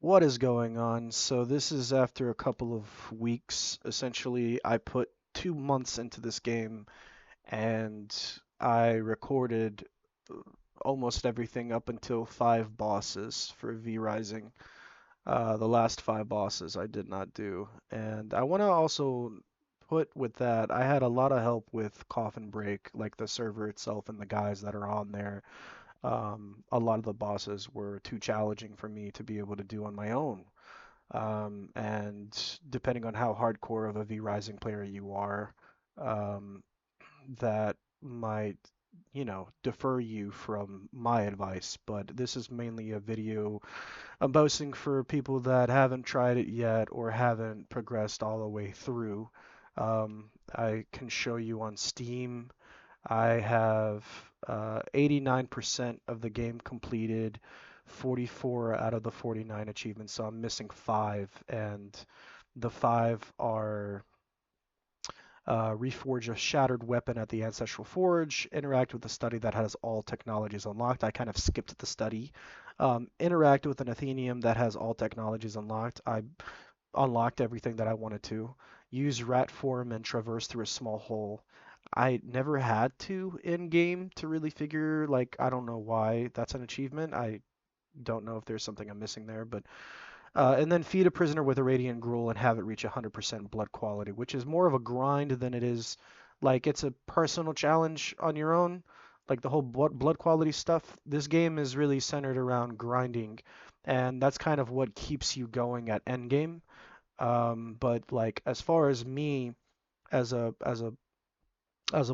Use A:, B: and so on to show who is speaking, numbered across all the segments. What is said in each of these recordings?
A: What is going on? So this is after a couple of weeks. Essentially, I put 2 months into this game and I recorded almost everything up until 5 bosses for VRISING. The last 5 bosses I did not do. And I want to also put with that, I had a lot of help with Coffin Break, like the server itself and the guys that are on there. A lot of the bosses were too challenging for me to be able to do on my own. And depending on how hardcore of a V-Rising player you are, um, that might, defer you from my advice. But this is mainly a video unboxing for people that haven't tried it yet or haven't progressed all the way through. I can show you on Steam. I have 89% of the game completed, 44 out of the 49 achievements, so I'm missing 5, and the 5 are reforge a shattered weapon at the Ancestral Forge, interact with the study that has all technologies unlocked. I kind of skipped the study. Interact with an Athenium that has all technologies unlocked. I unlocked everything that I wanted to. Use rat form and traverse through a small hole. I never had to in game to really figure, like, I don't know why that's an achievement. I don't know if there's something I'm missing there, but and then feed a prisoner with a radiant gruel and have it reach 100% blood quality, which is more of a grind than it is like it's a personal challenge on your own. Like the whole blood quality stuff, this game is really centered around grinding, and that's kind of what keeps you going at endgame. But like as far as me as a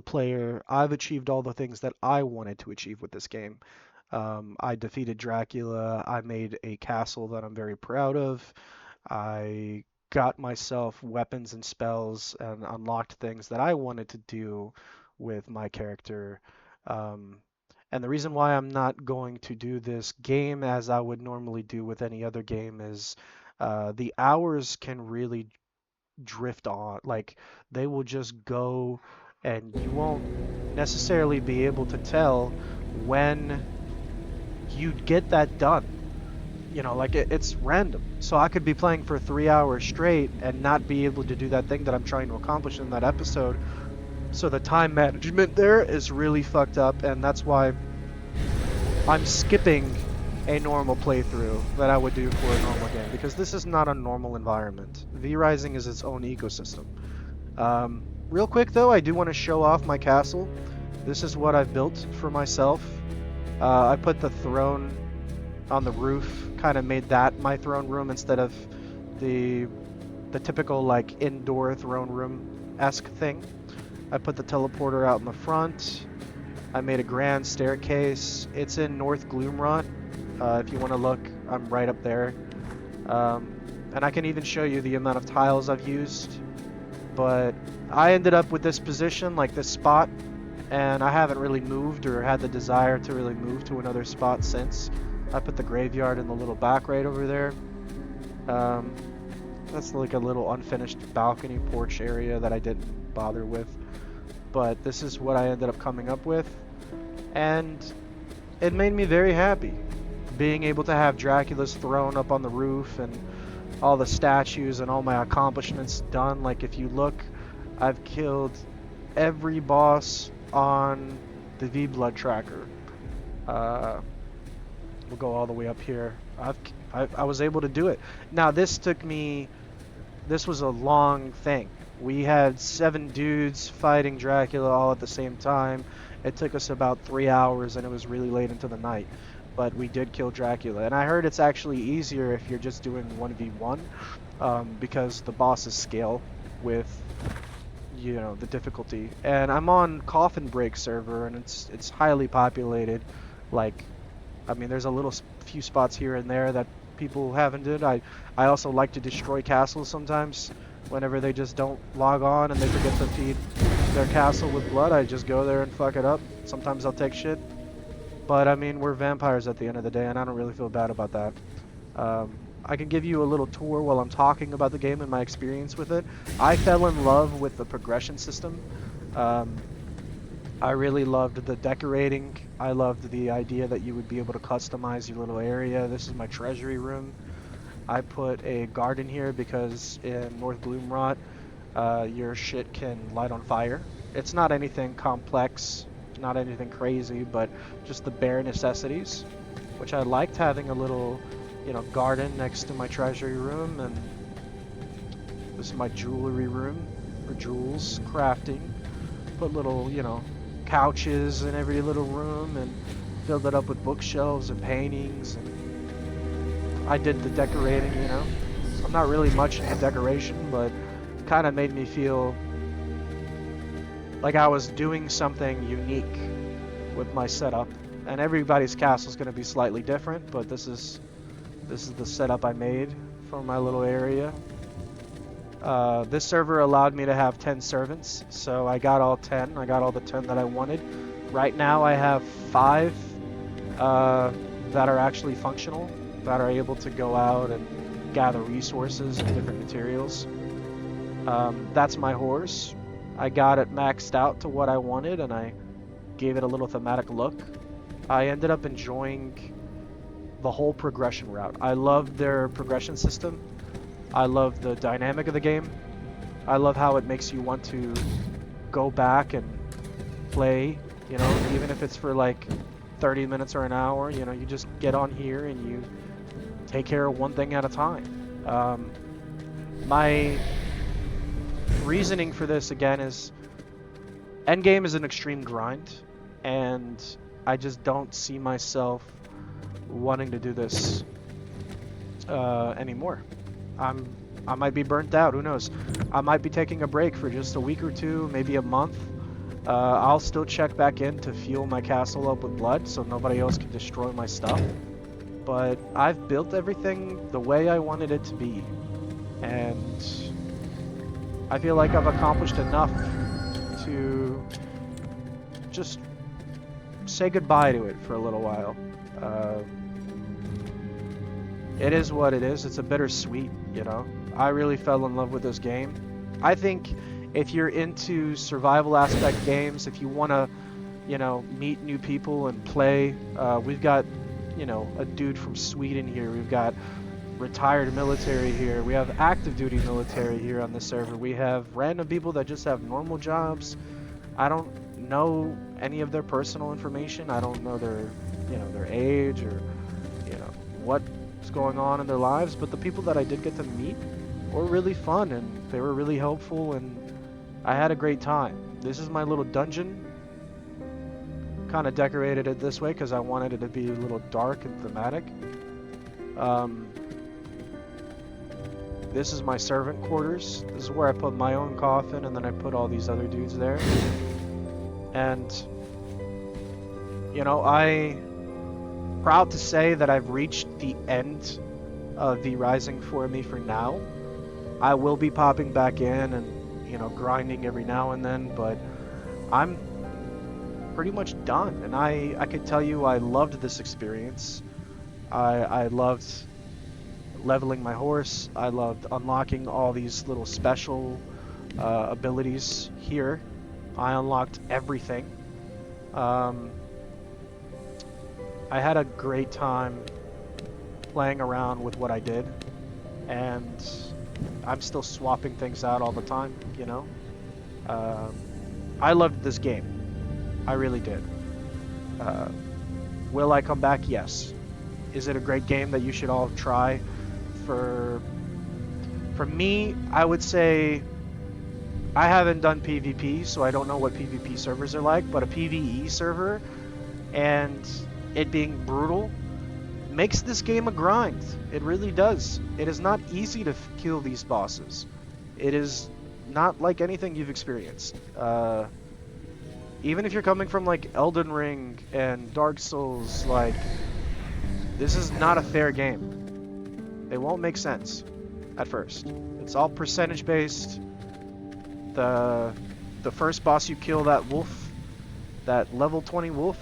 A: player, I've achieved all the things that I wanted to achieve with this game. I defeated Dracula. I made a castle that I'm very proud of. I got myself weapons and spells and unlocked things that I wanted to do with my character. Um, and the reason why I'm not going to do this game as I would normally do with any other game is the hours can really drift on. Like they will just go and you won't necessarily be able to tell when you'd get that done. Like it's random. So I could be playing for 3 hours straight and not be able to do that thing that I'm trying to accomplish in that episode. So the time management there is really fucked up, and that's why I'm skipping a normal playthrough that I would do for a normal game because this is not a normal environment. V-Rising is its own ecosystem. Real quick though, I do want to show off my castle. This is what I've built for myself. I put the throne on the roof, kind of made that my throne room instead of the typical like indoor throne room-esque thing. I put the teleporter out in the front. I made a grand staircase. It's in North Gloomrot. If you want to look, I'm right up there. And I can even show you the amount of tiles I've used. But I ended up with this position, like this spot, and I haven't really moved or had the desire to really move to another spot since. I put the graveyard in the little back right over there. That's like a little unfinished balcony porch area that I didn't bother with. But this is what I ended up coming up with. And it made me very happy. Being able to have Dracula's throne up on the roof and all the statues and all my accomplishments done. Like if you look, I've killed every boss on the V Blood tracker. We'll go all the way up here. I was able to do it. Now this was a long thing. We had 7 dudes fighting Dracula all at the same time. It took us about 3 hours and it was really late into the night. But we did kill Dracula. And I heard it's actually easier if you're just doing 1v1 because the bosses scale with the difficulty. And I'm on Coffin Break server and it's highly populated. Like, I mean, there's a little few spots here and there that people haven't did. I also like to destroy castles sometimes. Whenever they just don't log on and they forget to feed their castle with blood, I just go there and fuck it up. Sometimes I'll take shit. But I mean, we're vampires at the end of the day, and I don't really feel bad about that. I can give you a little tour while I'm talking about the game and my experience with it. I fell in love with the progression system. I really loved the decorating. I loved the idea that you would be able to customize your little area. This is my treasury room. I put a garden here because in North Gloomrot, your shit can light on fire. It's not anything complex, not anything crazy, but just the bare necessities, which I liked having a little, garden next to my treasury room, and this is my jewelry room for jewels, crafting. Put little, couches in every little room and filled it up with bookshelves and paintings. And I did the decorating. I'm not really much into decoration, but kind of made me feel like I was doing something unique with my setup. And everybody's castle is going to be slightly different, but this is the setup I made for my little area. This server allowed me to have 10 servants, so I got all 10. I got all the 10 that I wanted. Right now I have 5 that are actually functional, that are able to go out and gather resources and different materials. That's my horse. I got it maxed out to what I wanted, and I gave it a little thematic look. I ended up enjoying the whole progression route. I love their progression system. I love the dynamic of the game. I love how it makes you want to go back and play, even if it's for like 30 minutes or an hour, you just get on here and you take care of one thing at a time. My reasoning for this again is endgame is an extreme grind, and I just don't see myself wanting to do this anymore. I might be burnt out, who knows. I might be taking a break for just a week or two, maybe a month. I'll still check back in to fuel my castle up with blood so nobody else can destroy my stuff. But I've built everything the way I wanted it to be. And I feel like I've accomplished enough to just say goodbye to it for a little while. It is what it is. It's a bittersweet, I really fell in love with this game. I think if you're into survival aspect games, if you want to, meet new people and play, we've got, a dude from Sweden here. We've got retired military here. We have active duty military here on this server. We have random people that just have normal jobs. I don't know any of their personal information. I don't know their, their age or, what's going on in their lives. But the people that I did get to meet were really fun, and they were really helpful, and I had a great time. This is my little dungeon. Kind of decorated it this way because I wanted it to be a little dark and thematic. This is my servant quarters. This is where I put my own coffin, and then I put all these other dudes there. And, I'm proud to say that I've reached the end of VRISING for me for now. I will be popping back in and, grinding every now and then, but I'm pretty much done. And I could tell you I loved this experience. I loved leveling my horse. I loved unlocking all these little special abilities here. I unlocked everything. I had a great time playing around with what I did, and I'm still swapping things out all the time, I loved this game. I really did. Will I come back? Yes. Is it a great game that you should all try? For me, I would say I haven't done PvP, so I don't know what PvP servers are like, but a PvE server and it being brutal makes this game a grind. It really does. It is not easy to kill these bosses. It is not like anything you've experienced. Even if you're coming from like Elden Ring and Dark Souls, like, this is not a fair game. It won't make sense at first. It's all percentage based. The first boss you kill, that wolf, that level 20 wolf,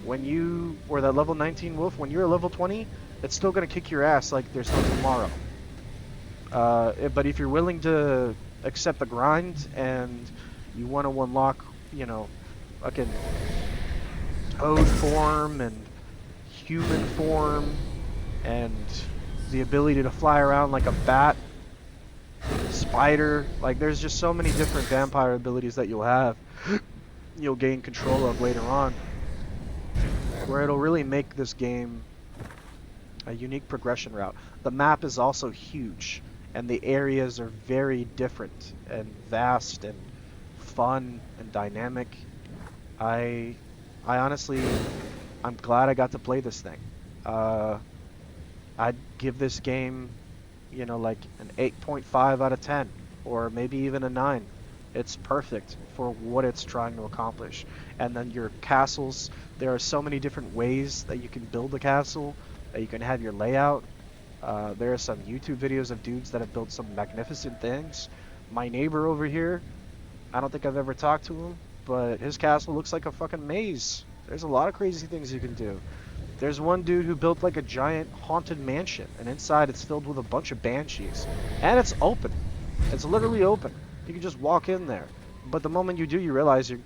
A: or that level 19 wolf, when you're a level 20, it's still gonna kick your ass like there's no tomorrow. But if you're willing to accept the grind and you want to unlock, fucking toad form and human form and the ability to fly around like a bat, spider. Like there's just so many different vampire abilities that you'll gain control of later on, where it'll really make this game a unique progression route. The map is also huge, and the areas are very different and vast and fun and dynamic. I, I honestly, I'm glad I got to play this thing. Uh, I'd give this game, like an 8.5 out of 10, or maybe even a 9. It's perfect for what it's trying to accomplish. And then your castles, there are so many different ways that you can build a castle, that you can have your layout. There are some YouTube videos of dudes that have built some magnificent things. My neighbor over here, I don't think I've ever talked to him, but his castle looks like a fucking maze. There's a lot of crazy things you can do. There's one dude who built like a giant haunted mansion, and inside it's filled with a bunch of banshees. And it's open. It's literally open. You can just walk in there. But the moment you do, you realize you're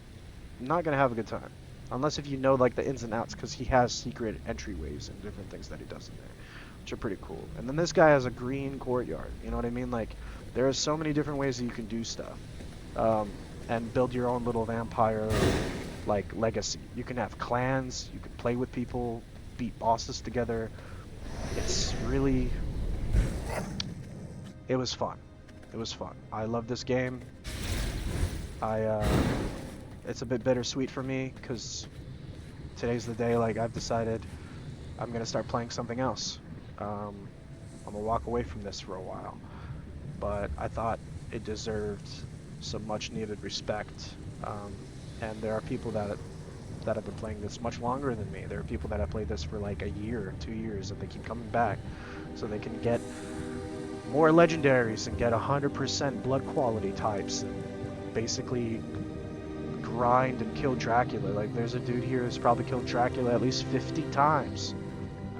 A: not gonna have a good time. Unless if you know like the ins and outs, because he has secret entryways and different things that he does in there, which are pretty cool. And then this guy has a green courtyard. You know what I mean? Like there are so many different ways that you can do stuff, and build your own little vampire like legacy. You can have clans. You can play with people, beat bosses together. It's really, it was fun. It was fun. I love this game. I it's a bit bittersweet for me because today's the day like I've decided I'm gonna start playing something else. Um, I'm gonna walk away from this for a while, but I thought it deserved some much needed respect. And there are people that have been playing this much longer than me. There are people that have played this for like a year, 2 years, and they keep coming back so they can get more legendaries and get 100% blood quality types and basically grind and kill Dracula. Like there's a dude here who's probably killed Dracula at least 50 times.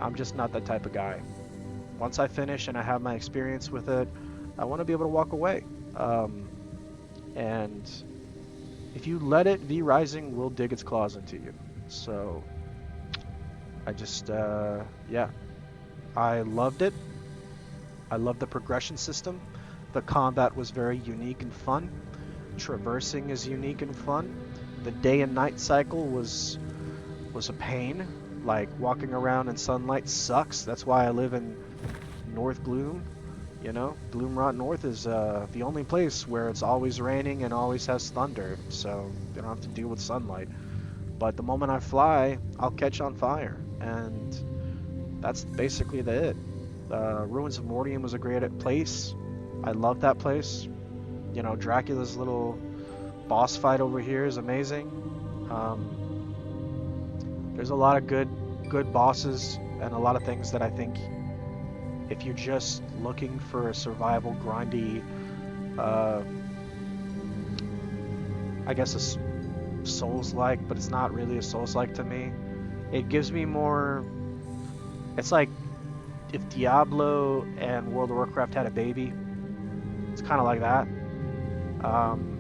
A: I'm just not that type of guy. Once I finish and I have my experience with it, I want to be able to walk away. Um, and if you let it, VRISING will dig its claws into you. So I just, yeah, I loved it. I loved the progression system. The combat was very unique and fun. Traversing is unique and fun. The day and night cycle was a pain. Like walking around in sunlight sucks. That's why I live in North Bloom. Bloom Rot North is the only place where it's always raining and always has thunder, so you don't have to deal with sunlight. But the moment I fly, I'll catch on fire, and that's basically it. Ruins of Mortium was a great place. I love that place. Dracula's little boss fight over here is amazing. Um, there's a lot of good bosses and a lot of things that I think if you're just looking for a survival grindy, uh, I guess a Souls-like, but it's not really a Souls-like to me. It gives me more. It's like if Diablo and World of Warcraft had a baby. It's kind of like that. Um,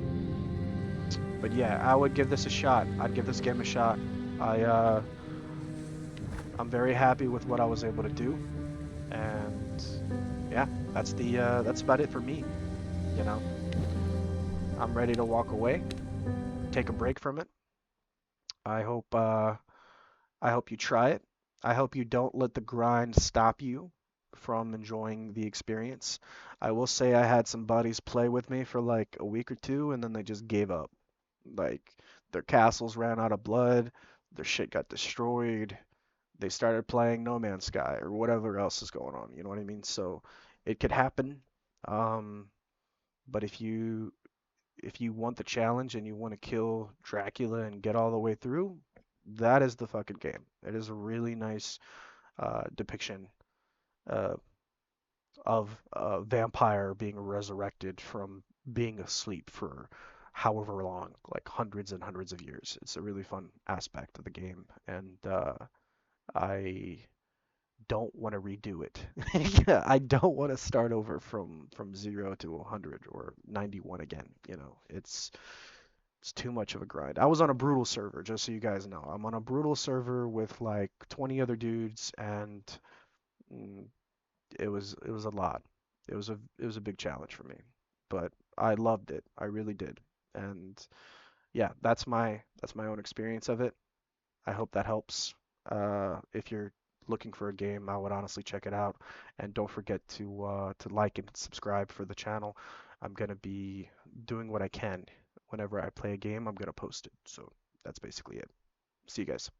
A: but yeah, I would give this a shot. I'd give this game a shot. I I'm very happy with what I was able to do, and yeah, that's about it for me. You know, I'm ready to walk away, take a break from it. I hope uh, I hope you try it. I hope you don't let the grind stop you from enjoying the experience. I will say I had some buddies play with me for like a week or two, and then they just gave up. Like their castles ran out of blood, their shit got destroyed. They started playing No Man's Sky or whatever else is going on. You know what I mean? So it could happen. Um, but if you want the challenge and you want to kill Dracula and get all the way through, that is the fucking game. It is a really nice depiction uh, of a vampire being resurrected from being asleep for however long, like hundreds and hundreds of years. It's a really fun aspect of the game, and I don't want to redo it. Yeah, I don't want to start over from 0 to 100 or 91 again. It's too much of a grind. I was on a brutal server, just so you guys know. I'm on a brutal server with like 20 other dudes, and mm, it was a lot. It was a big challenge for me, but I loved it. I really did. And yeah, that's my own experience of it. I hope that helps. If you're looking for a game, I would honestly check it out. And don't forget to like and subscribe for the channel. I'm gonna be doing what I can. Whenever I play a game, I'm gonna post it. So that's basically it. See you guys.